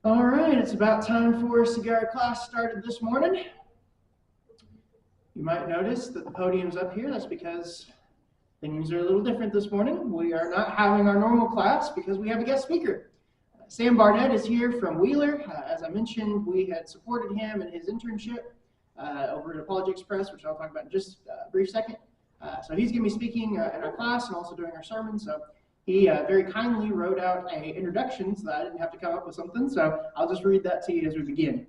All right, it's about time for us to get our class started this morning. You might notice that the podium's up here. That's because things are a little different this morning. We are not having our normal class because we have a guest speaker. Sam Barnett is here from Wheeler. As I mentioned, we had supported him in his internship over at Apologetics Press, which I'll talk about in just a brief second. So he's going to be speaking in our class and also doing our sermon. So he very kindly wrote out an introduction so that I didn't have to come up with something. So I'll just read that to you as we begin.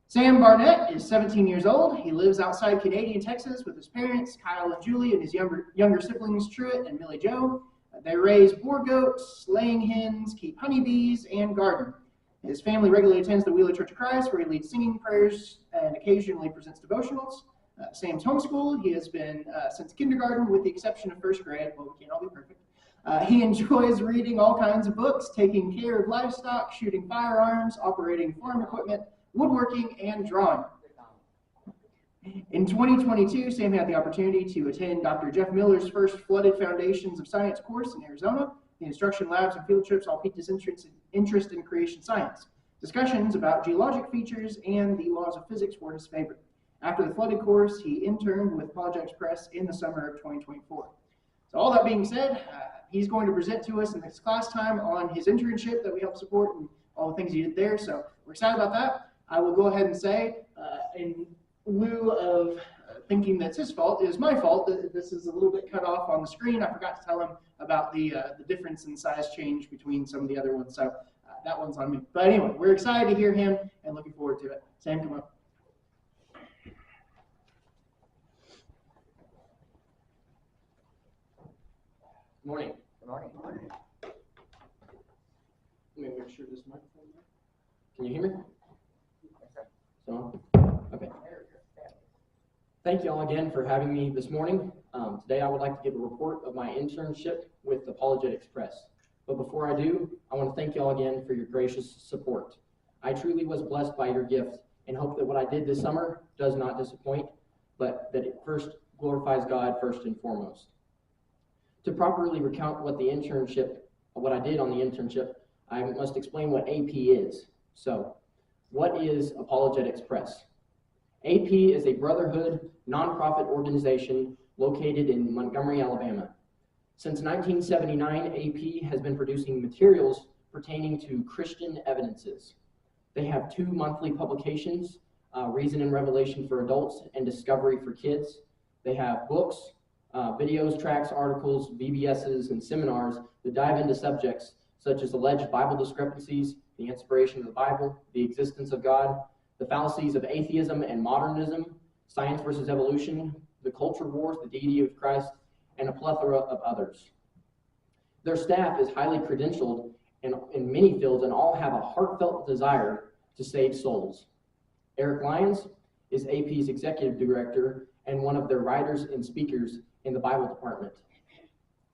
Sam Barnett is 17 years old. He lives outside Canadian Texas with his parents, Kyle and Julie, and his younger siblings, Truett and Millie Jo. They raise boar goats, laying hens, keep honeybees, and garden. His family regularly attends the Wheeler Church of Christ, where he leads singing prayers and occasionally presents devotionals. Sam's homeschooled. He has been since kindergarten, with the exception of first grade. Well, we can't all be perfect. He enjoys reading all kinds of books, taking care of livestock, shooting firearms, operating farm equipment, woodworking, and drawing. In 2022, Sam had the opportunity to attend Dr. Jeff Miller's first Flooded Foundations of Science course in Arizona. The instruction labs and field trips all piqued his interest in creation science. Discussions about geologic features and the laws of physics were his favorite. After the Flooded course, he interned with Apologetics Press in the summer of 2024. So all that being said, he's going to present to us in this class time on his internship that we helped support and all the things he did there. So we're excited about that. I will go ahead and say, in lieu of thinking that's his fault, it is my fault that this is a little bit cut off on the screen. I forgot to tell him about the difference in size change between some of the other ones. So that one's on me. But anyway, we're excited to hear him and looking forward to it. Sam, come up. Good morning. Good morning. Let me make sure this microphone works. Can you hear me? So, okay. Thank you all again for having me this morning. Today I would like to give a report of my internship with Apologetics Press. But before I do, I want to thank you all again for your gracious support. I truly was blessed by your gift and hope that what I did this summer does not disappoint, but that it first glorifies God first and foremost. To properly recount what I did on the internship, I must explain what AP is. So, what is Apologetics Press? AP is a brotherhood, nonprofit organization located in Montgomery, Alabama. Since 1979, AP has been producing materials pertaining to Christian evidences. They have 2 monthly publications, Reason and Revelation for adults and Discovery for kids. They have books, videos, tracts, articles, VBSs, and seminars that dive into subjects such as alleged Bible discrepancies, the inspiration of the Bible, the existence of God, the fallacies of atheism and modernism, science versus evolution, the culture wars, the deity of Christ, and a plethora of others. Their staff is highly credentialed in many fields and all have a heartfelt desire to save souls. Eric Lyons is AP's executive director and one of their writers and speakers in the Bible department.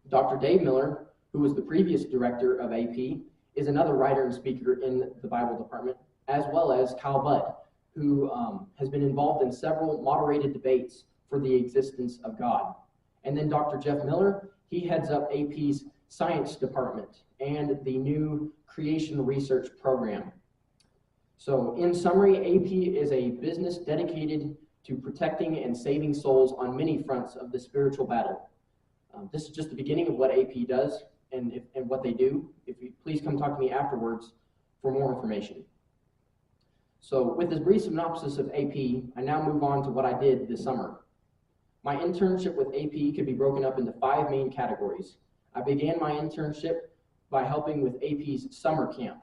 Dr. Dave Miller, who was the previous director of AP, is another writer and speaker in the Bible department, as well as Kyle Budd, who has been involved in several moderated debates for the existence of God. And then Dr. Jeff Miller, he heads up AP's science department and the new creation research program. So in summary, AP is a business dedicated to protecting and saving souls on many fronts of the spiritual battle. This is just the beginning of what AP does and what they do. If you please come talk to me afterwards for more information. So with this brief synopsis of AP, I now move on to what I did this summer. My internship with AP could be broken up into 5 main categories. I began my internship by helping with AP's summer camp.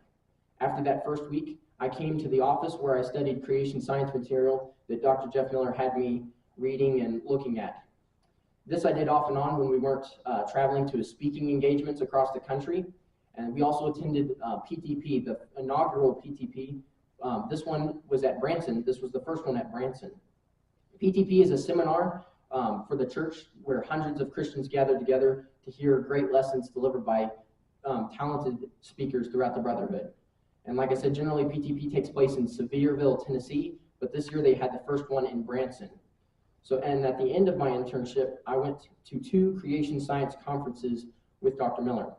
After that first week, I came to the office where I studied creation science material that Dr. Jeff Miller had me reading and looking at. This I did off and on when we weren't traveling to speaking engagements across the country. And we also attended PTP, the inaugural PTP. This one was at Branson. This was the first one at Branson. PTP is a seminar for the church where hundreds of Christians gather together to hear great lessons delivered by talented speakers throughout the brotherhood. And like I said, generally PTP takes place in Sevierville, Tennessee, but this year they had the first one in Branson. So, and at the end of my internship, I went to 2 creation science conferences with Dr. Miller.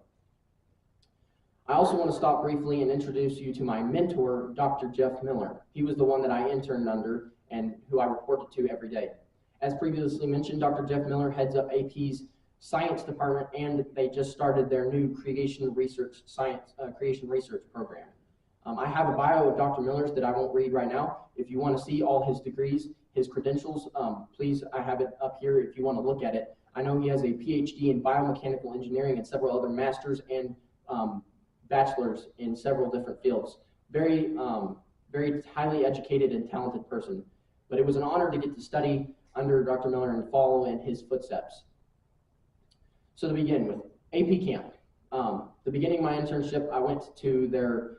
I also want to stop briefly and introduce you to my mentor, Dr. Jeff Miller. He was the one that I interned under and who I reported to every day. As previously mentioned, Dr. Jeff Miller heads up AP's science department, and they just started their new creation research program. I have a bio of Dr. Miller's that I won't read right now. If you want to see all his degrees, his credentials, please, I have it up here if you want to look at it. I know he has a PhD in biomechanical engineering and several other masters and bachelors in several different fields. Very highly educated and talented person. But it was an honor to get to study under Dr. Miller and follow in his footsteps. So to begin with, AP Camp. The beginning of my internship, I went to their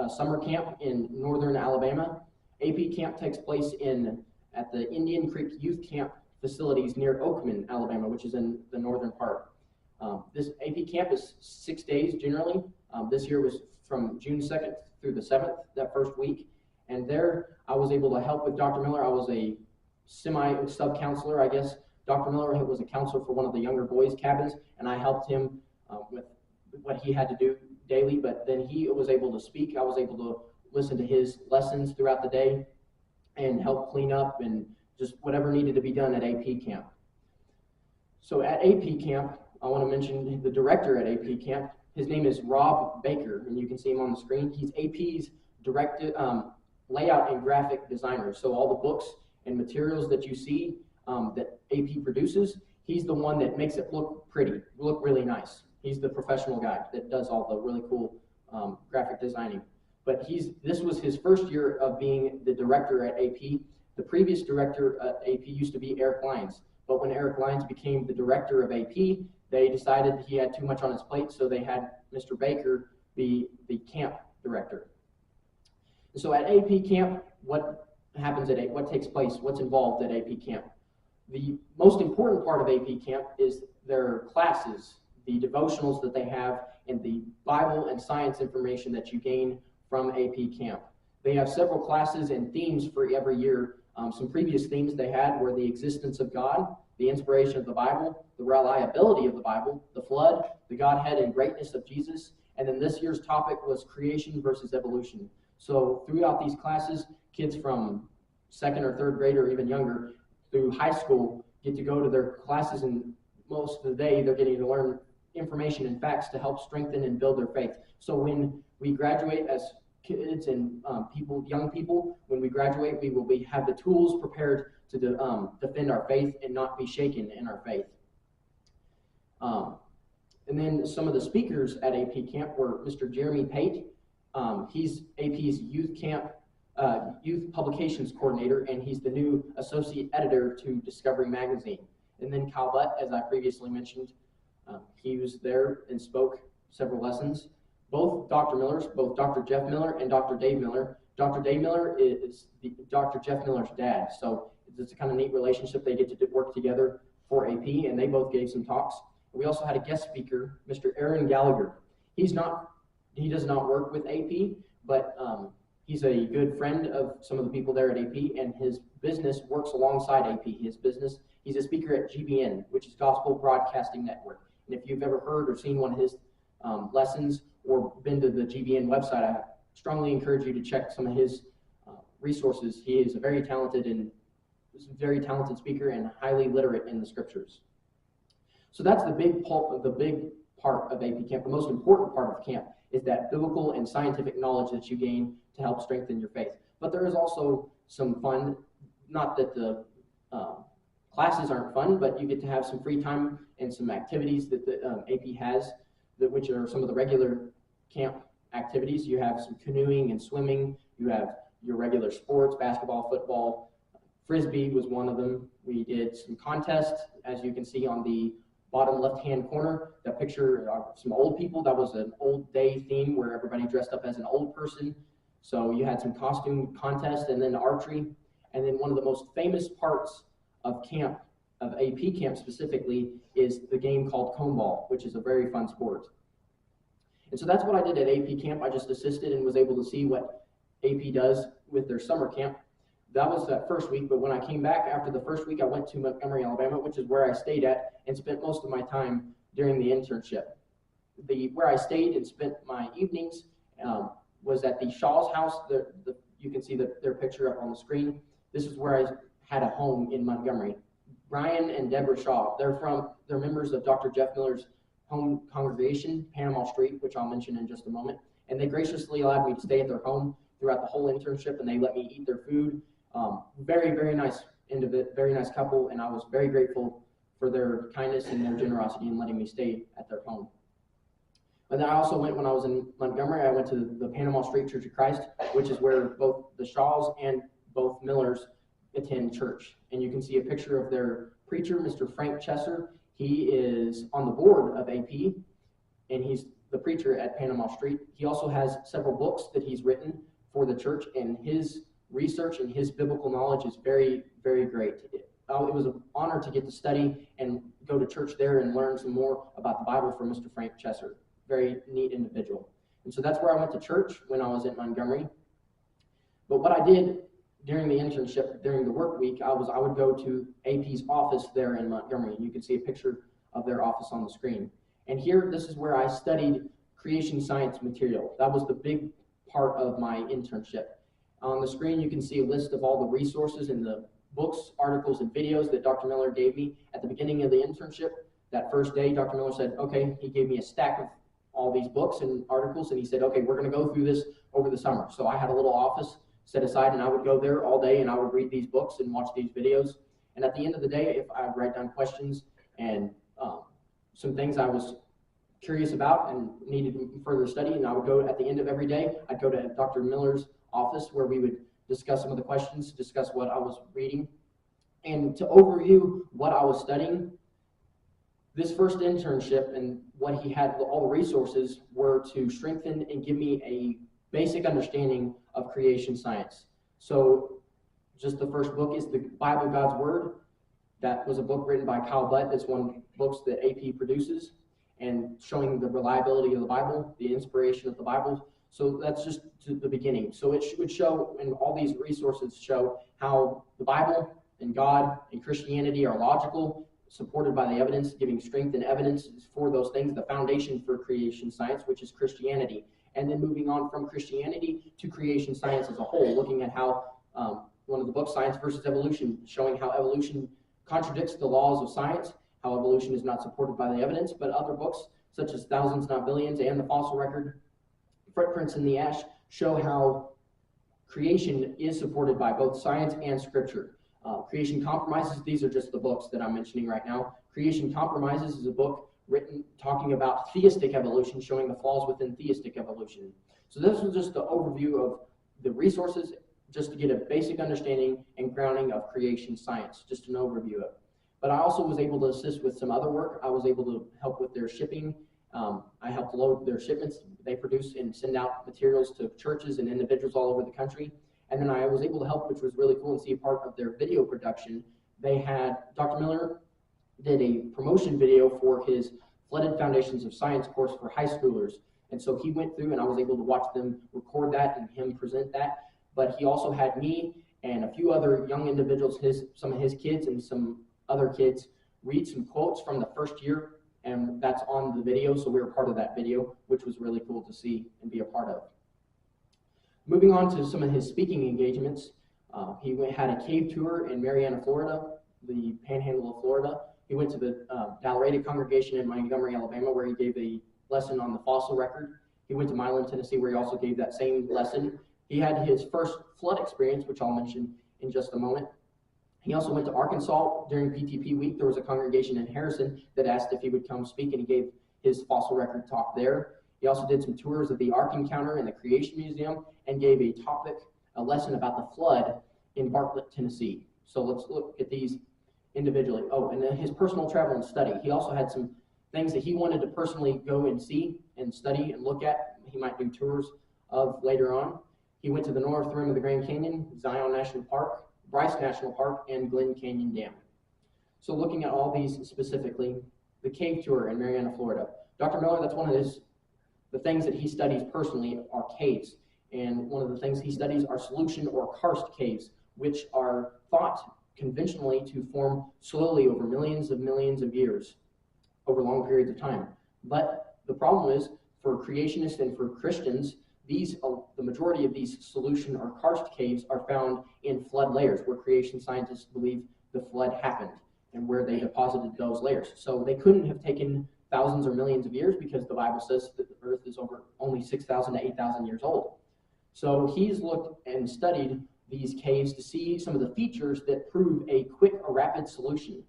summer camp in northern Alabama. AP Camp takes place at the Indian Creek Youth Camp facilities near Oakman, Alabama, which is in the northern part. This AP Camp is 6 days generally. This year was from June 2nd through the 7th, that first week. And there I was able to help with Dr. Miller. I was a sub-counselor, I guess. Dr. Miller was a counselor for one of the younger boys' cabins, and I helped him with what he had to do daily, but then he was able to speak. I was able to listen to his lessons throughout the day and help clean up and just whatever needed to be done at AP Camp. So at AP Camp, I want to mention the director at AP Camp. His name is Rob Baker, and you can see him on the screen. He's AP's layout and graphic designer. So all the books and materials that you see that AP produces, he's the one that makes it look pretty, look really nice. He's the professional guy that does all the really cool graphic designing. But this was his first year of being the director at AP. The previous director at AP used to be Eric Lyons. But when Eric Lyons became the director of AP, they decided he had too much on his plate, so they had Mr. Baker be the camp director. So at AP Camp, what takes place, what's involved at AP Camp? The most important part of AP Camp is their classes, the devotionals that they have, and the Bible and science information that you gain from AP Camp. They have several classes and themes for every year. Some previous themes they had were the existence of God, the inspiration of the Bible, the reliability of the Bible, the flood, the Godhead and greatness of Jesus, and then this year's topic was creation versus evolution. So throughout these classes, kids from second or third grade or even younger through high school get to go to their classes, and most of the day they're getting to learn information and facts to help strengthen and build their faith. So when we graduate as kids and young people, when we graduate, we will have the tools prepared to defend our faith and not be shaken in our faith. And then some of the speakers at AP Camp were Mr. Jeremy Pate. He's AP's youth publications coordinator, and he's the new associate editor to Discovery Magazine. And then Kyle Butt, as I previously mentioned, he was there and spoke several lessons. Both Dr. Jeff Miller and Dr. Dave Miller. Dr. Dave Miller is Dr. Jeff Miller's dad, so it's a kind of neat relationship. They get to work together for AP, and they both gave some talks. We also had a guest speaker, Mr. Aaron Gallagher. He does not work with AP, but he's a good friend of some of the people there at AP, and his business works alongside AP. He's a speaker at GBN, which is Gospel Broadcasting Network. And if you've ever heard or seen one of his lessons or been to the GBN website, I strongly encourage you to check some of his resources. He is a very talented speaker and highly literate in the scriptures. So that's the big part of AP Camp. The most important part of camp is that biblical and scientific knowledge that you gain to help strengthen your faith. But there is also some fun, not that the classes aren't fun, but you get to have some free time and some activities that the AP has, which are some of the regular camp activities. You have some canoeing and swimming. You have your regular sports, basketball, football. Frisbee was one of them. We did some contests, as you can see on the bottom left-hand corner. That picture of some old people, that was an old day theme where everybody dressed up as an old person. So you had some costume contests and then archery. And then one of the most famous parts of camp, of AP Camp specifically, is the game called cone ball, which is a very fun sport. And so that's what I did at AP Camp. I just assisted and was able to see what AP does with their summer camp. That was that first week, but when I came back after the first week, I went to Montgomery, Alabama, which is where I stayed at and spent most of my time during the internship. where I stayed and spent my evenings was at the Shaw's house. You can see their picture up on the screen. This is where I had a home in Montgomery. Brian and Deborah Shaw, they're members of Dr. Jeff Miller's home congregation, Panama Street, which I'll mention in just a moment. And they graciously allowed me to stay at their home throughout the whole internship, and they let me eat their food. Very, very nice very nice couple, and I was very grateful for their kindness and their generosity in letting me stay at their home. And then I also went, when I was in Montgomery, I went to the Panama Street Church of Christ, which is where both the Shaws and both Millers attend church. And you can see a picture of their preacher, Mr. Frank Chesser. He is on the board of AP, and he's the preacher at Panama Street. He also has several books that he's written for the church, and his research and his biblical knowledge is very, very great. It was an honor to get to study and go to church there and learn some more about the Bible from Mr. Frank Chesser. Very neat individual. And so that's where I went to church when I was at Montgomery. But what I did during the internship, during the work week, I would go to AP's office there in Montgomery, and you can see a picture of their office on the screen. And here, this is where I studied creation science material. That was the big part of my internship. On the screen, you can see a list of all the resources and the books, articles, and videos that Dr. Miller gave me at the beginning of the internship. That first day, Dr. Miller said, okay, he gave me a stack of all these books and articles, and he said, okay, we're going to go through this over the summer. So I had a little office set aside, and I would go there all day, and I would read these books and watch these videos. And at the end of the day, if I would write down questions and some things I was curious about and needed further study, and I would go at the end of every day, I'd go to Dr. Miller's office where we would discuss some of the questions, discuss what I was reading. And to overview what I was studying, this first internship and what he had, all the resources were to strengthen and give me a basic understanding of creation science. So just the first book is the Bible, God's Word. That was a book written by Kyle Butt. That's one of the books that AP produces, and showing the reliability of the Bible, the inspiration of the Bible. So that's just the beginning. So it would show, and all these resources show how the Bible and God and Christianity are logical, supported by the evidence, giving strength and evidence for those things, the foundation for creation science, which is Christianity. And then moving on from Christianity to creation science as a whole, looking at how one of the books, Science versus Evolution, showing how evolution contradicts the laws of science, how evolution is not supported by the evidence, but other books, such as Thousands Not Billions and the Fossil Record, Footprints in the Ash, show how creation is supported by both science and scripture. Creation Compromises, these are just the books that I'm mentioning right now. Creation Compromises is a book written talking about theistic evolution, showing the flaws within theistic evolution. So this was just the overview of the resources, just to get a basic understanding and grounding of creation science, just an overview of it. But I also was able to assist with some other work. I was able to help with their shipping. I helped load their shipments. They produce and send out materials to churches and individuals all over the country. And then I was able to help, which was really cool, and see a part of their video production. They had, Dr. Miller did a promotion video for his Flooded Foundations of Science course for high schoolers. And so he went through, and I was able to watch them record that and him present that. But he also had me and a few other young individuals, some of his kids and some other kids, read some quotes from the first year, and that's on the video, so we were part of that video, which was really cool to see and be a part of. Moving on to some of his speaking engagements, he had a cave tour in Marianna, Florida, the panhandle of Florida. He went to the Dallarada congregation in Montgomery, Alabama, where he gave a lesson on the fossil record. He went to Milan, Tennessee, where he also gave that same lesson. He had his first flood experience, which I'll mention in just a moment. He also went to Arkansas during PTP week. There was a congregation in Harrison that asked if he would come speak, and he gave his fossil record talk there. He also did some tours of the Ark Encounter and the Creation Museum, and gave a lesson about the flood in Bartlett, Tennessee. So let's look at these individually. Oh, and then his personal travel and study. He also had some things that he wanted to personally go and see and study and look at. He might do tours of later on. He went to the north rim of the Grand Canyon, Zion National Park, Bryce National Park, and Glen Canyon Dam. So looking at all these specifically, the cave tour in Marianna, Florida. Dr. Miller, that's one of the things that he studies personally are caves. And one of the things he studies are solution or karst caves, which are thought conventionally to form slowly over millions of years, over long periods of time. But the problem is, for creationists and for Christians, the majority of these solution or karst caves are found in flood layers, where creation scientists believe the flood happened and where they deposited those layers. So they couldn't have taken thousands or millions of years, because the Bible says that the earth is only 6,000 to 8,000 years old. So he's looked and studied these caves to see some of the features that prove a quick or rapid solution.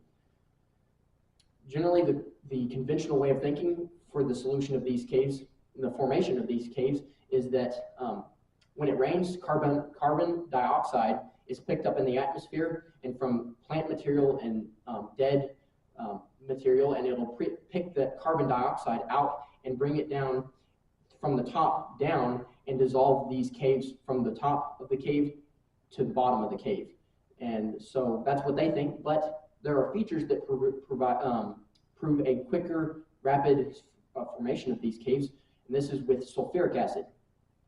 Generally, the conventional way of thinking for the solution of these caves, the formation of these caves, is that when it rains, carbon dioxide is picked up in the atmosphere and from plant material and dead material, and it'll pick the carbon dioxide out and bring it down from the top down and dissolve these caves from the top of the cave to the bottom of the cave. And so that's what they think, but there are features that prove a quicker, rapid formation of these caves, and this is with sulfuric acid.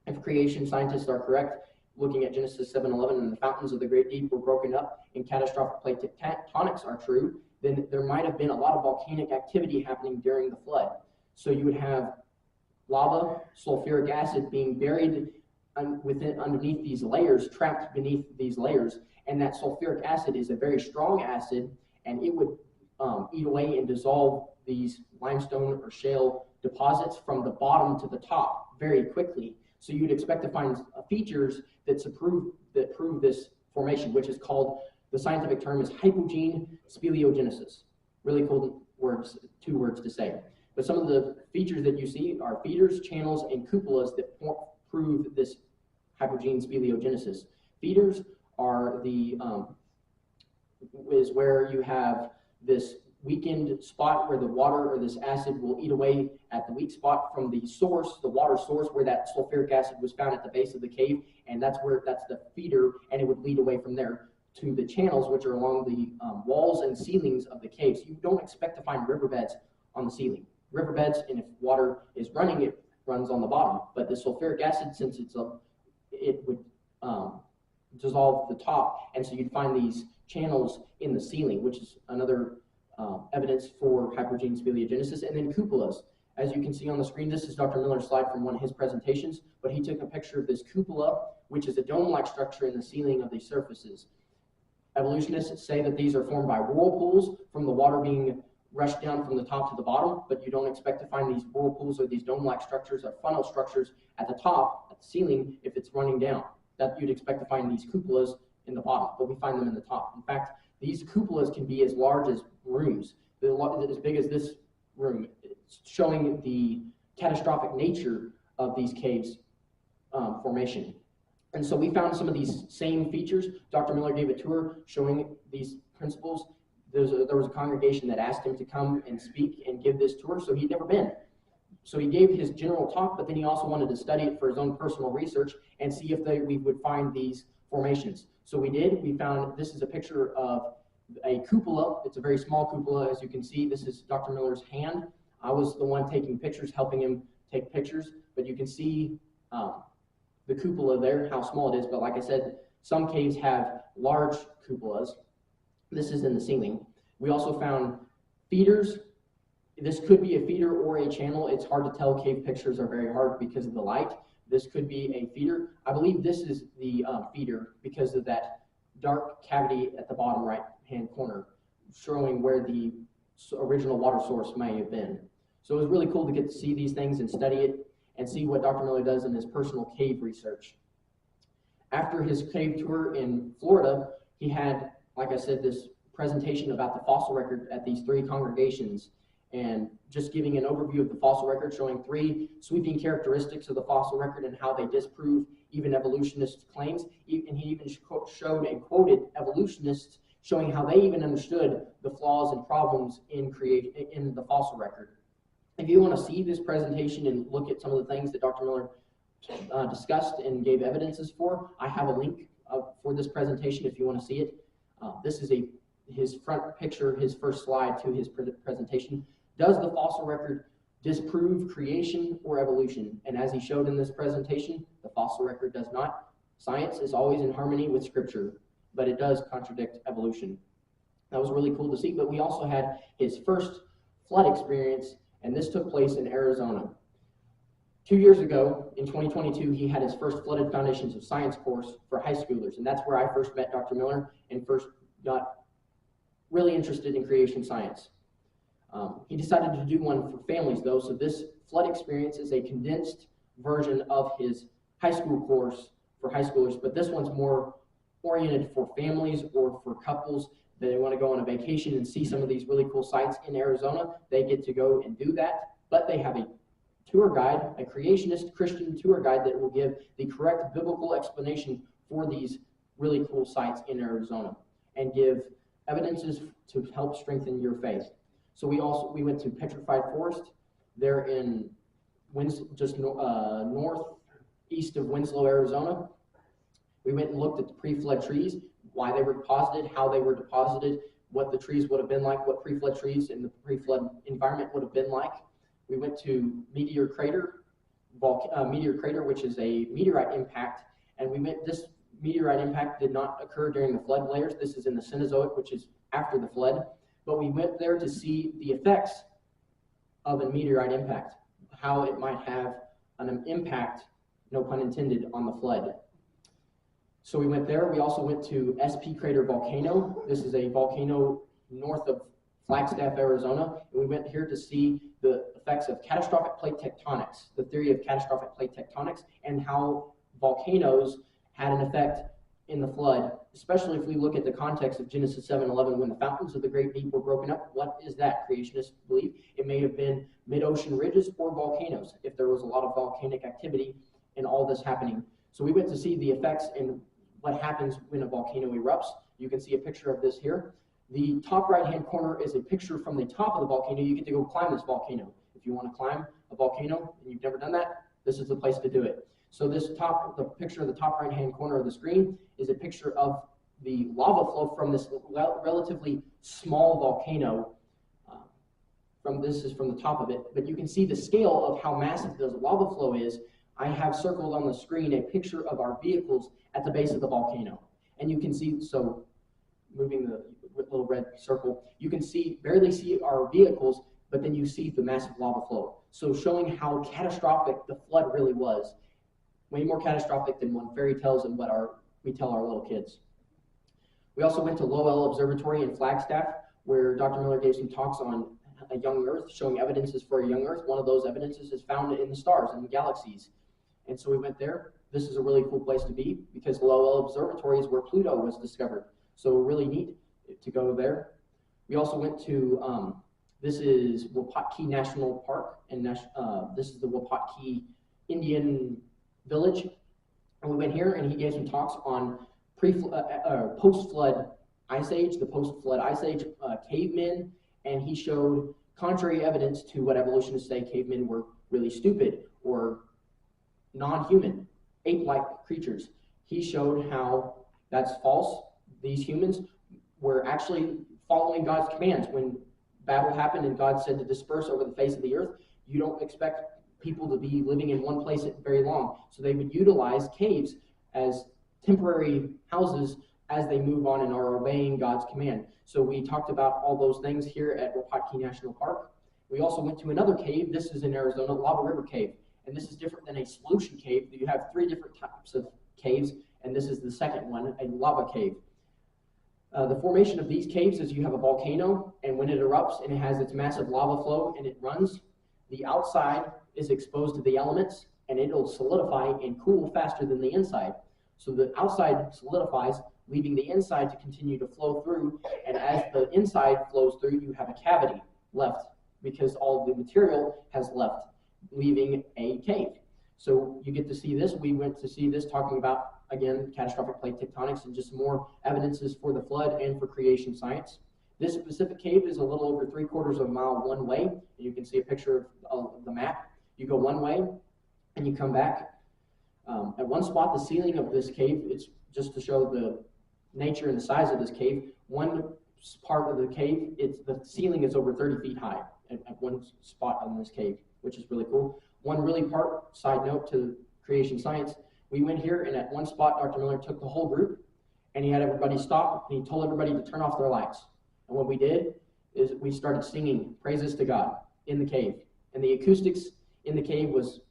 If creation scientists are correct, looking at Genesis 7:11, and the fountains of the great deep were broken up and catastrophic plate tectonics are true, then there might have been a lot of volcanic activity happening during the flood. So you would have lava, sulfuric acid being buried underneath these layers, trapped beneath these layers, and that sulfuric acid is a very strong acid, and it would eat away and dissolve these limestone or shale deposits from the bottom to the top very quickly. So you'd expect to find features that prove this formation, which is called, the scientific term is hypogene speleogenesis. Really cool words, 2 words to say. But some of the features that you see are feeders, channels, and cupolas that prove this hypogene speleogenesis. Feeders are is where you have this weakened spot where the water or this acid will eat away at the weak spot from the source, the water source, where that sulfuric acid was found at the base of the cave, and that's the feeder, and it would lead away from there to the channels, which are along the walls and ceilings of the caves. You don't expect to find riverbeds on the ceiling. Riverbeds, and if water is running, it runs on the bottom. But the sulfuric acid, since it would dissolve the top, and so you'd find these channels in the ceiling, which is another evidence for hypogene speleogenesis. And then cupolas. As you can see on the screen, this is Dr. Miller's slide from one of his presentations, but he took a picture of this cupola, which is a dome-like structure in the ceiling of these surfaces. Evolutionists say that these are formed by whirlpools from the water being rushed down from the top to the bottom, but you don't expect to find these whirlpools or these dome-like structures or funnel structures at the top, at the ceiling, if it's running down. That you'd expect to find these cupolas in the bottom, but we find them in the top. In fact, these cupolas can be as large as rooms, as big as this room, showing the catastrophic nature of these caves formation. And so we found some of these same features. Dr. Miller gave a tour showing these principles. There was a congregation that asked him to come and speak and give this tour, so he'd never been. So he gave his general talk, but then he also wanted to study it for his own personal research and see if we would find these formations. So we did. We found, this is a picture of a cupola. It's a very small cupola, as you can see. This is Dr. Miller's hand. I was the one taking pictures, helping him take pictures, but you can see the cupola there, how small it is. But like I said, some caves have large cupolas. This is in the ceiling. We also found feeders. This could be a feeder or a channel. It's hard to tell. Cave pictures are very hard because of the light. This could be a feeder. I believe this is the feeder because of that dark cavity at the bottom right-hand corner, showing where the original water source may have been. So it was really cool to get to see these things and study it and see what Dr. Miller does in his personal cave research. After his cave tour in Florida, he had, like I said, this presentation about the fossil record at these 3 congregations, and just giving an overview of the fossil record, showing 3 sweeping characteristics of the fossil record and how they disprove even evolutionist claims. And he even showed and quoted evolutionists showing how they even understood the flaws and problems in the fossil record. If you want to see this presentation and look at some of the things that Dr. Miller discussed and gave evidences for, I have a link for this presentation if you want to see it. This is his front picture, his first slide to his presentation. Does the fossil record disprove creation or evolution? And as he showed in this presentation, the fossil record does not. Science is always in harmony with Scripture, but it does contradict evolution. That was really cool to see. But we also had his first flood experience and this took place in Arizona. 2 years ago, in 2022, he had his first Flooded Foundations of Science course for high schoolers, and that's where I first met Dr. Miller and first got really interested in creation science. He decided to do one for families, though, so this flood experience is a condensed version of his high school course for high schoolers, but this one's more oriented for families or for couples that they want to go on a vacation and see some of these really cool sites in Arizona. They get to go and do that, but they have a tour guide, a creationist Christian tour guide that will give the correct biblical explanation for these really cool sites in Arizona and give evidences to help strengthen your faith. So we went to Petrified Forest. They're in just northeast of Winslow, Arizona. We went and looked at the pre-flood trees, why they were deposited, how they were deposited, what the trees would have been like, what pre-flood trees in the pre-flood environment would have been like. We went to Meteor Crater, which is a meteorite impact, and this meteorite impact did not occur during the flood layers. This is in the Cenozoic, which is after the flood, but we went there to see the effects of a meteorite impact, how it might have an impact, no pun intended, on the flood. So we went there. We also went to SP Crater Volcano. This is a volcano north of Flagstaff, Arizona. And we went here to see the effects of catastrophic plate tectonics, the theory of catastrophic plate tectonics, and how volcanoes had an effect in the flood, especially if we look at the context of Genesis 7:11, when the fountains of the great deep were broken up. What is that? Creationists believe it may have been mid-ocean ridges or volcanoes, if there was a lot of volcanic activity and all this happening. So we went to see the effects and what happens when a volcano erupts. You can see a picture of this here. The top right-hand corner is a picture from the top of the volcano. You get to go climb this volcano. If you want to climb a volcano and you've never done that, this is the place to do it. So the picture of the top right-hand corner of the screen is a picture of the lava flow from this relatively small volcano. This is from the top of it, but you can see the scale of how massive the lava flow is. I have circled on the screen a picture of our vehicles at the base of the volcano. And you can see, so moving the little red circle, you can barely see our vehicles, but then you see the massive lava flow. So showing how catastrophic the flood really was. Way more catastrophic than when fairy tales and what we tell our little kids. We also went to Lowell Observatory in Flagstaff, where Dr. Miller gave some talks on a young Earth, showing evidences for a young Earth. One of those evidences is found in the stars and the galaxies. And so we went there. This is a really cool place to be because Lowell Observatory is where Pluto was discovered. So really neat to go there. We also went to, this is Wapatki National Park, and this is the Wapatki Indian Village. And we went here and he gave some talks on post-flood ice age, the post-flood ice age cavemen, and he showed contrary evidence to what evolutionists say cavemen were really stupid or non-human, ape-like creatures. He showed how that's false. These humans were actually following God's commands. When battle happened and God said to disperse over the face of the earth, you don't expect people to be living in one place very long. So they would utilize caves as temporary houses as they move on and are obeying God's command. So we talked about all those things here at Wapatki National Park. We also went to another cave. This is in Arizona, Lava River Cave. And this is different than a solution cave. You have 3 different types of caves, and this is the second one, a lava cave. The formation of these caves is you have a volcano, and when it erupts and it has its massive lava flow and it runs, the outside is exposed to the elements, and it'll solidify and cool faster than the inside. So the outside solidifies, leaving the inside to continue to flow through, and as the inside flows through, you have a cavity left because all the material has left, leaving a cave. So you get to see this. We went to see this talking about, again, catastrophic plate tectonics and just more evidences for the flood and for creation science. This specific cave is a little over 3/4 of a mile one way. And you can see a picture of the map. You go one way and you come back. At one spot, the ceiling of this cave, it's just to show the nature and the size of this cave. One part of the cave, the ceiling is over 30 feet high at one spot on this cave, which is really cool. One really side note to creation science, we went here and at one spot, Dr. Miller took the whole group and he had everybody stop and he told everybody to turn off their lights. And what we did is we started singing praises to God in the cave. And the acoustics in the cave was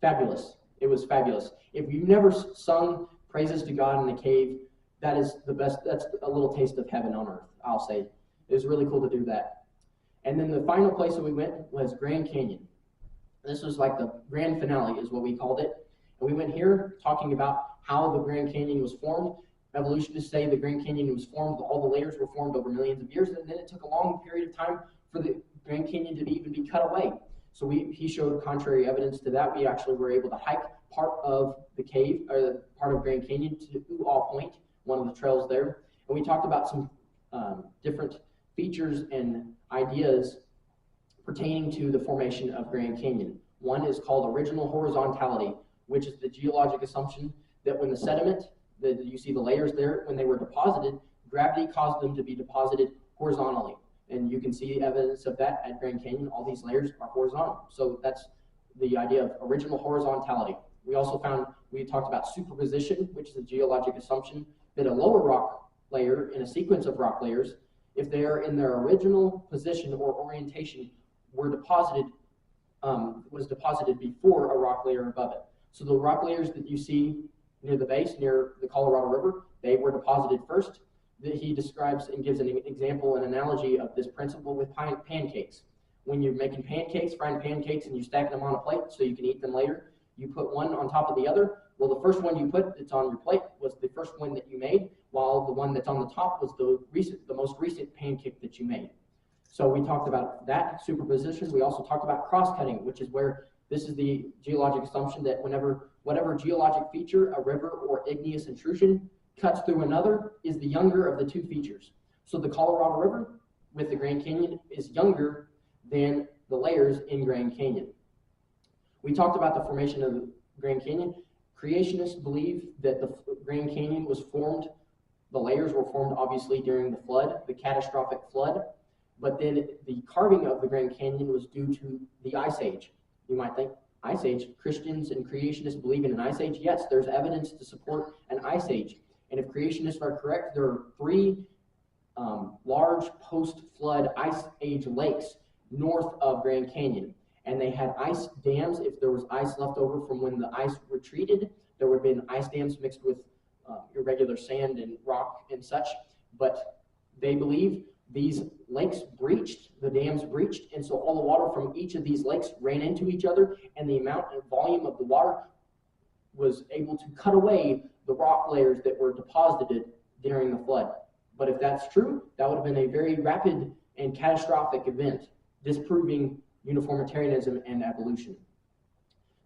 fabulous. It was fabulous. If you've never sung praises to God in the cave, that is the best. That's a little taste of heaven on earth, I'll say. It was really cool to do that. And then the final place that we went was Grand Canyon. This was like the grand finale is what we called it. And we went here talking about how the Grand Canyon was formed. Evolutionists say the Grand Canyon was formed, all the layers were formed over millions of years, and then it took a long period of time for the Grand Canyon to even be cut away. So he showed contrary evidence to that. We actually were able to hike part of the cave, or part of Grand Canyon to Ooh Point, one of the trails there. And we talked about some different features and ideas pertaining to the formation of Grand Canyon. One is called original horizontality, which is the geologic assumption that when the sediment, you see the layers there, when they were deposited, gravity caused them to be deposited horizontally. And you can see evidence of that at Grand Canyon. All these layers are horizontal. So that's the idea of original horizontality. We also we talked about superposition, which is a geologic assumption that a lower rock layer in a sequence of rock layers, if they are in their original position or orientation, was deposited before a rock layer above it. So the rock layers that you see near the base, near the Colorado River, they were deposited first. He describes and gives an example, an analogy of this principle with pancakes. When you're making pancakes, frying pancakes, and you stack them on a plate so you can eat them later, you put one on top of the other. Well, the first one you put that's on your plate was the first one that you made, while the one that's on the top was the most recent pancake that you made. So we talked about that superposition. We also talked about cross-cutting, which is where this is the geologic assumption that whatever geologic feature, a river or igneous intrusion, cuts through another is the younger of the two features. So the Colorado River with the Grand Canyon is younger than the layers in Grand Canyon. We talked about the formation of the Grand Canyon. Creationists believe that the Grand Canyon was formed, the layers were formed obviously during the flood, the catastrophic flood, but then the carving of the Grand Canyon was due to the Ice Age. You might think, Ice Age, Christians and creationists believe in an Ice Age? Yes, there's evidence to support an Ice Age. And if creationists are correct, there are 3 large post-flood Ice Age lakes north of Grand Canyon. And they had ice dams. If there was ice left over from when the ice retreated, there would have been ice dams mixed with irregular sand and rock and such. But they believe these lakes breached, the dams breached, and so all the water from each of these lakes ran into each other, and the amount and volume of the water was able to cut away the rock layers that were deposited during the flood. But if that's true, that would have been a very rapid and catastrophic event, disproving uniformitarianism and evolution.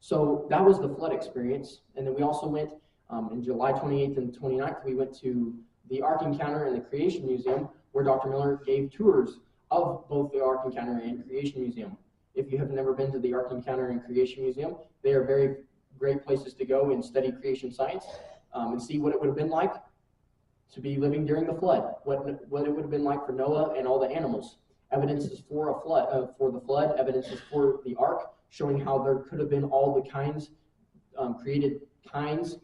So that was the flood experience. And then we also went, in July 28th and 29th, we went to the Ark Encounter and the Creation Museum, where Dr. Miller gave tours of both the Ark Encounter and Creation Museum. If you have never been to the Ark Encounter and Creation Museum, they are very great places to go and study creation science and see what it would have been like to be living during the flood, what it would have been like for Noah and all the animals. Evidence is for a flood, for the flood. Evidence is for the ark, showing how there could have been all the kinds, created kinds,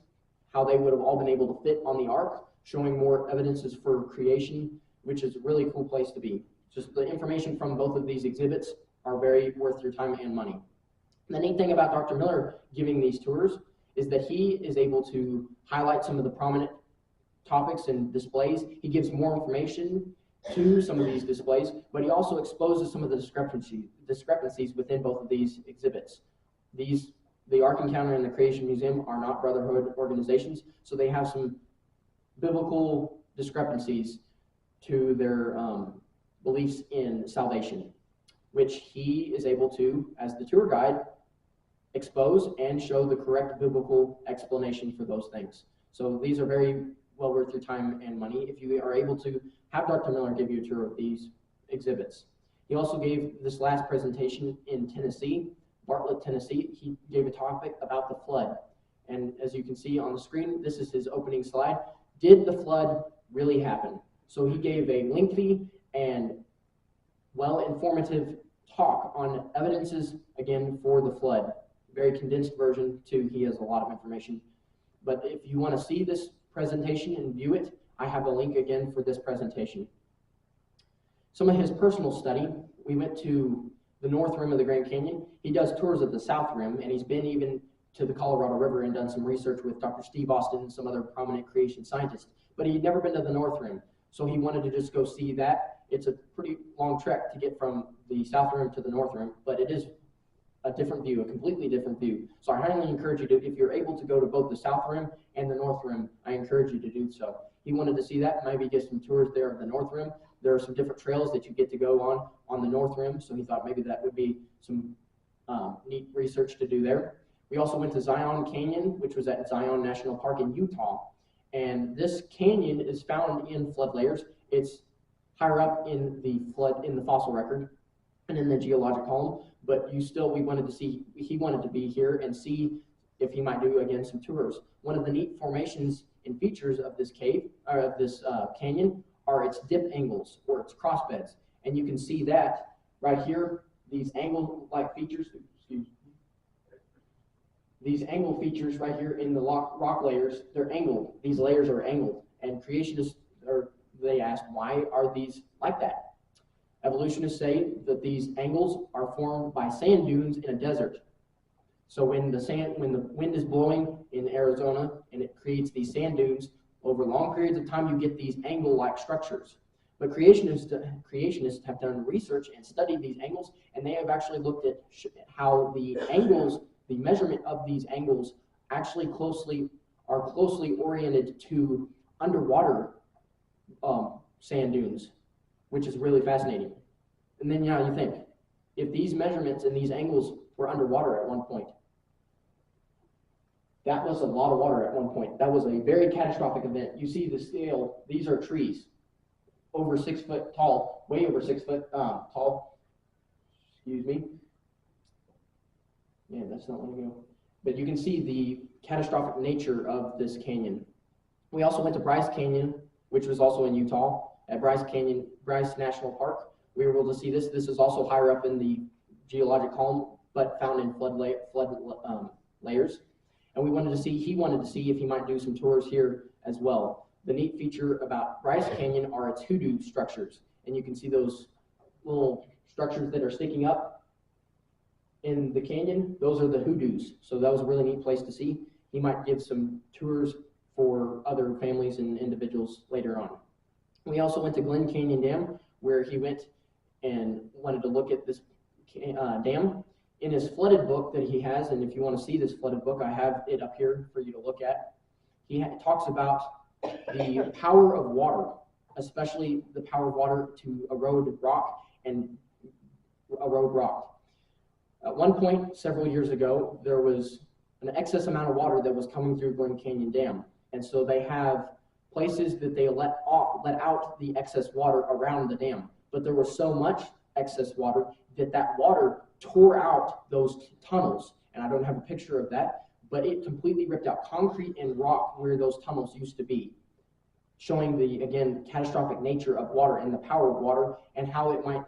how they would have all been able to fit on the ark, showing more evidences for creation, which is a really cool place to be. Just the information from both of these exhibits are very worth your time and money. The neat thing about Dr. Miller giving these tours is that he is able to highlight some of the prominent topics and displays. He gives more information to some of these displays, but he also exposes some of the discrepancies within both of these exhibits. The Ark Encounter and the Creation Museum are not brotherhood organizations, so they have some biblical discrepancies to their beliefs in salvation, which he is able to, as the tour guide, expose and show the correct biblical explanation for those things. So these are very well worth your time and money if you are able to have Dr. Miller give you a tour of these exhibits. He also gave this last presentation in Tennessee, Bartlett, Tennessee. He gave a topic about the flood. And as you can see on the screen, this is his opening slide. Did the flood really happen? So he gave a lengthy and well-informative talk on evidences, again, for the flood. Very condensed version, too. He has a lot of information. But if you want to see this presentation and view it, I have a link again for this presentation. Some of his personal study, we went to the north rim of the Grand Canyon. He does tours of the south rim, and he's been even to the Colorado River and done some research with Dr. Steve Austin and some other prominent creation scientists. But he'd never been to the north rim, so he wanted to just go see that. It's a pretty long trek to get from the south rim to the north rim, but it is a different view, a completely different view. So I highly encourage you to, if you're able to go to both the south rim and the north rim, I encourage you to do so. He wanted to see that, maybe get some tours there of the north rim. There are some different trails that you get to go on the north rim, so he thought maybe that would be some neat research to do there. We also went to Zion Canyon, which was at Zion National Park in Utah. And this canyon is found in flood layers. It's higher up in the fossil record and in the geologic column, but we wanted to see, he wanted to be here and see if he might do, again, some tours. One of the neat formations and features of this cave, or of this canyon, are its dip angles, or its crossbeds. And you can see that right here, these angle-like features, these angle features right here in the rock layers, they're angled. These layers are angled. And creationists, they asked, why are these like that? Evolutionists say that these angles are formed by sand dunes in a desert. So when the wind is blowing in Arizona and it creates these sand dunes, over long periods of time you get these angle-like structures. But creationists have done research and studied these angles, and they have actually looked at how the angles, the measurement of these angles actually are closely oriented to underwater sand dunes, which is really fascinating. And then you think, if these measurements and these angles were underwater at one point, that was a lot of water at one point. That was a very catastrophic event. You see the scale, these are trees, over 6 foot tall, way over 6 foot tall. Excuse me. Yeah, that's not one to go. But you can see the catastrophic nature of this canyon. We also went to Bryce Canyon, which was also in Utah, at Bryce National Park. We were able to see this. This is also higher up in the geologic column, but found in flood layers. And he wanted to see if he might do some tours here as well. The neat feature about Bryce Canyon are its hoodoo structures. And you can see those little structures that are sticking up in the canyon. Those are the hoodoos. So that was a really neat place to see. He might give some tours for other families and individuals later on. We also went to Glen Canyon Dam, where he went and wanted to look at this dam. In his flooded book that he has, and if you want to see this flooded book, I have it up here for you to look at. He talks about the power of water, especially the power of water to erode rock and erode rock. At one point, several years ago, there was an excess amount of water that was coming through Glen Canyon Dam. And so they have places that they let out the excess water around the dam. But there was so much excess water that water tore out those tunnels. And I don't have a picture of that, but it completely ripped out concrete and rock where those tunnels used to be, showing the, again, catastrophic nature of water and the power of water and how it might,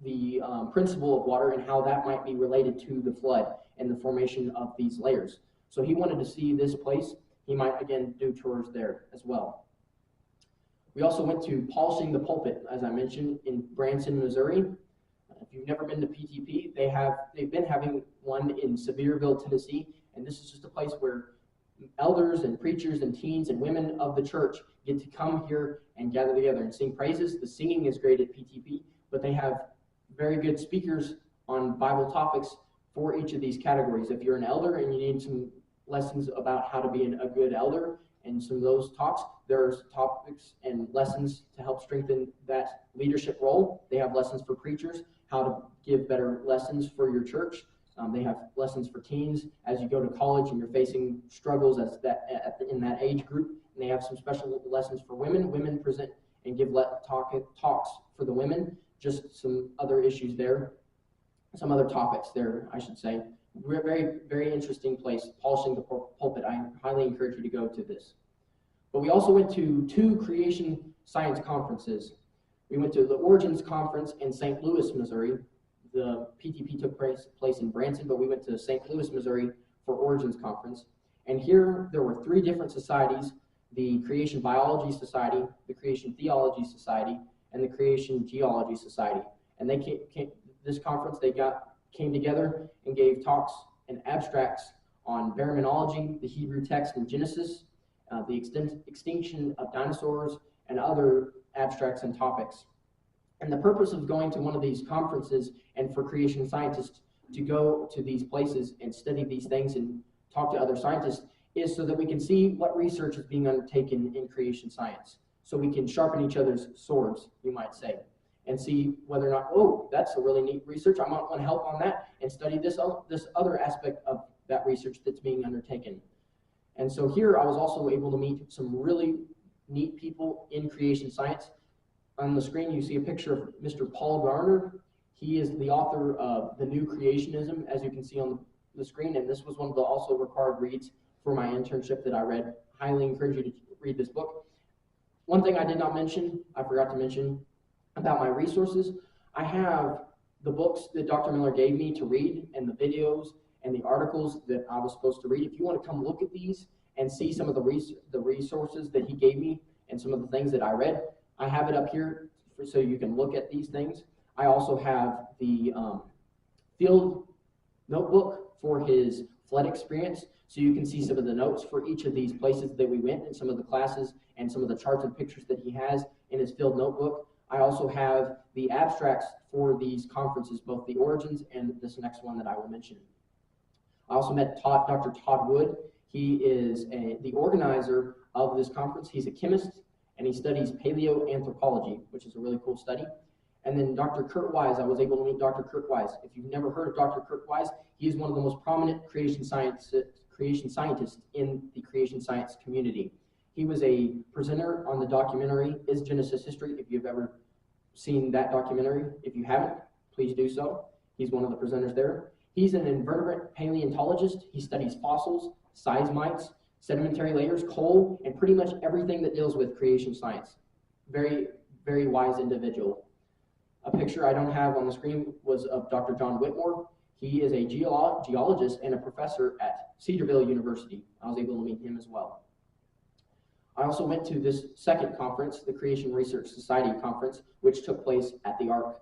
the principle of water and how that might be related to the flood and the formation of these layers. So he wanted to see this place. He might, again, do tours there as well. We also went to Polishing the Pulpit, as I mentioned, in Branson, Missouri. If you've never been to PTP, they've been having one in Sevierville, Tennessee, and this is just a place where elders and preachers and teens and women of the church get to come here and gather together and sing praises. The singing is great at PTP, but they have very good speakers on Bible topics for each of these categories. If you're an elder and you need some lessons about how to be a good elder and some of those talks, there's topics and lessons to help strengthen that leadership role. They have lessons for preachers, how to give better lessons for your church. They have lessons for teens as you go to college and you're facing struggles in that age group. And they have some special lessons for women. Women present and give talks for the women, just some other issues there, some other topics there, I should say. We're very, very interesting place, Polishing the Pulpit. I highly encourage you to go to this. But we also went to 2 creation science conferences. We went to the Origins Conference in St. Louis, Missouri. The PTP took place in Branson, but we went to St. Louis, Missouri for Origins Conference. And here there were 3 different societies: the Creation Biology Society, the Creation Theology Society, and the Creation Geology Society. And this conference, they came together and gave talks and abstracts on baraminology, the Hebrew text in Genesis, the extinction of dinosaurs, and other abstracts and topics. And the purpose of going to one of these conferences and for creation scientists to go to these places and study these things and talk to other scientists is so that we can see what research is being undertaken in creation science. So we can sharpen each other's swords, you might say, and see whether or not, oh, that's a really neat research. I might want to help on that and study this other aspect of that research that's being undertaken. And so here I was also able to meet some really neat people in creation science. On the screen, you see a picture of Mr. Paul Garner. He is the author of The New Creationism, as you can see on the screen, and this was one of the also required reads for my internship that I read. Highly encourage you to read this book. One thing I did not mention, I forgot to mention about my resources, I have the books that Dr. Miller gave me to read and the videos and the articles that I was supposed to read. If you want to come look at these and see some of the resources that he gave me and some of the things that I read, I have it up here so you can look at these things. I also have the field notebook for his flood experience, so you can see some of the notes for each of these places that we went and some of the classes and some of the charts and pictures that he has in his field notebook. I also have the abstracts for these conferences, both the origins and this next one that I will mention. I also met Dr. Todd Wood. He is the organizer of this conference. He's a chemist, and he studies paleoanthropology, which is a really cool study. And then Dr. Kurt Wise, I was able to meet Dr. Kurt Wise. If you've never heard of Dr. Kurt Wise, he is one of the most prominent creation scientists in the creation science community. He was a presenter on the documentary, Is Genesis History? If you've ever seen that documentary. If you haven't, please do so. He's one of the presenters there. He's an invertebrate paleontologist. He studies fossils, seismites, sedimentary layers, coal, and pretty much everything that deals with creation science. Very, very wise individual. A picture I don't have on the screen was of Dr. John Whitmore. He is a geologist and a professor at Cedarville University. I was able to meet him as well. I also went to this second conference, the Creation Research Society conference, which took place at the ARC,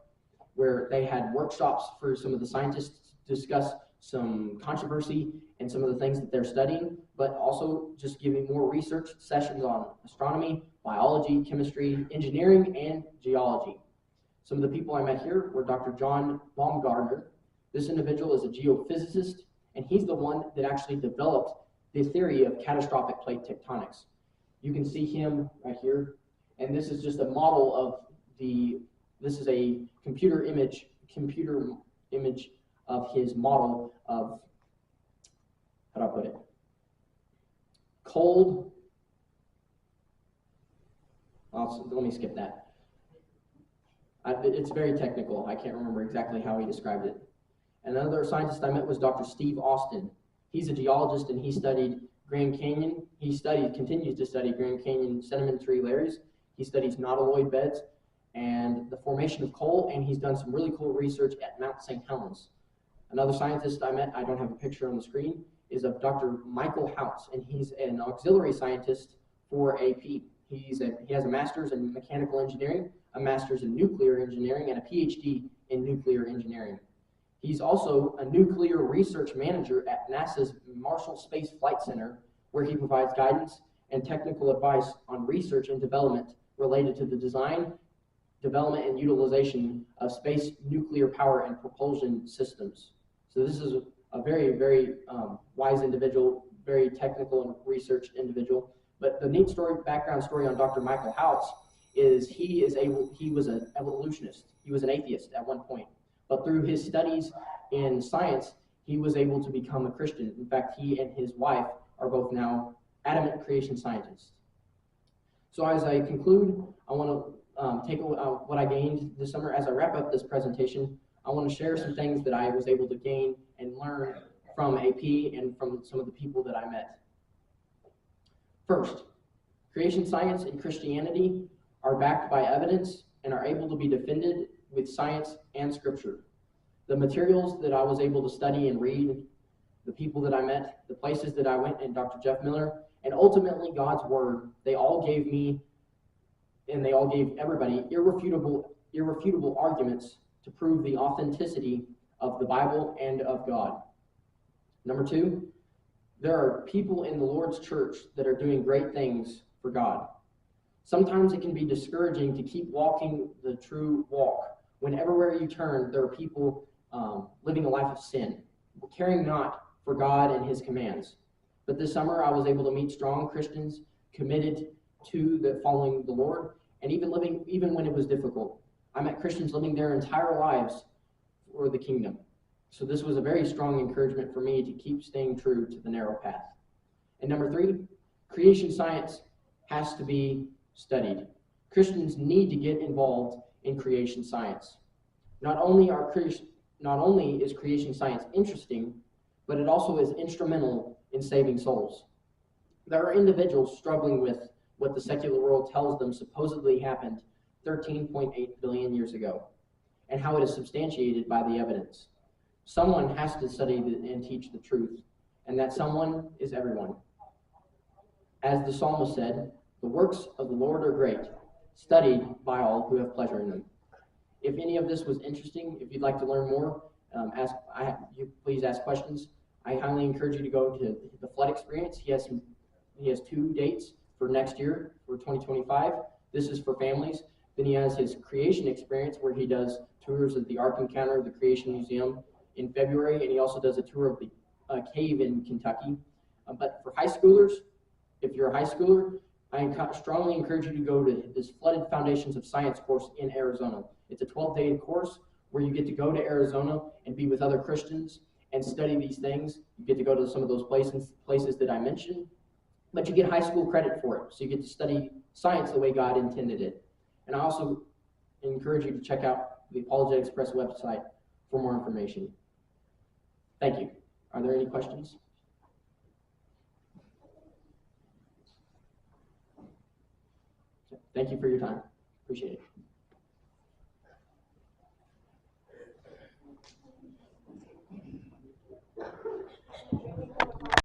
where they had workshops for some of the scientists to discuss some controversy and some of the things that they're studying, but also just giving more research sessions on astronomy, biology, chemistry, engineering, and geology. Some of the people I met here were Dr. John Baumgartner. This individual is a geophysicist, and he's the one that actually developed the theory of catastrophic plate tectonics. You can see him right here, and this is just a model of this is a computer image of his model of, how do I put it? Cold, let me skip that. It's very technical. I can't remember exactly how he described it. Another scientist I met was Dr. Steve Austin. He's a geologist, and he studied Grand Canyon. He continues to study Grand Canyon sedimentary layers. He studies nautiloid beds and the formation of coal, and he's done some really cool research at Mount St. Helens. Another scientist I met, I don't have a picture on the screen, is of Dr. Michael Houtz, and he's an auxiliary scientist for AP. He has a master's in mechanical engineering, a master's in nuclear engineering, and a PhD in nuclear engineering. He's also a nuclear research manager at NASA's Marshall Space Flight Center, where he provides guidance and technical advice on research and development related to the design, development, and utilization of space nuclear power and propulsion systems. So this is a very, very wise individual, very technical and research individual. But the neat background story on Dr. Michael Houtz is he was an evolutionist. He was an atheist at one point. But through his studies in science, he was able to become a Christian. In fact, he and his wife are both now adamant creation scientists. So as I conclude, I want to take what I gained this summer. As I wrap up this presentation, I want to share some things that I was able to gain and learn from AP and from some of the people that I met. First, creation science and Christianity are backed by evidence and are able to be defended with science and scripture. The materials that I was able to study and read, the people that I met, the places that I went, and Dr. Jeff Miller, and ultimately God's word, they all gave me, and they all gave everybody, irrefutable arguments to prove the authenticity of the Bible and of God. Number two, there are people in the Lord's church that are doing great things for God. Sometimes it can be discouraging to keep walking the true walk when everywhere you turn, there are people living a life of sin, caring not for God and his commands. But this summer, I was able to meet strong Christians committed to following the Lord, and even when it was difficult. I met Christians living their entire lives for the kingdom. So this was a very strong encouragement for me to keep staying true to the narrow path. And number three, creation science has to be studied. Christians need to get involved in creation science. Not only is creation science interesting, but it also is instrumental in saving souls. There are individuals struggling with what the secular world tells them supposedly happened 13.8 billion years ago, and how it is substantiated by the evidence. Someone has to study and teach the truth, and that someone is everyone. As the psalmist said, the works of the Lord are great, studied by all who have pleasure in them. If any of this was interesting, if you'd like to learn more, please ask questions. I highly encourage you to go to the Flood Experience. He has 2 dates for next year, for 2025. This is for families. Then he has his creation experience where he does tours of the Ark Encounter, the Creation Museum in February, and he also does a tour of the cave in Kentucky. But for high schoolers, if you're a high schooler, I strongly encourage you to go to this Flooded Foundations of Science course in Arizona. It's a 12-day course where you get to go to Arizona and be with other Christians and study these things. You get to go to some of those places that I mentioned, but you get high school credit for it. So you get to study science the way God intended it. And I also encourage you to check out the Apologetics Press website for more information. Thank you. Are there any questions? Thank you for your time. Appreciate it.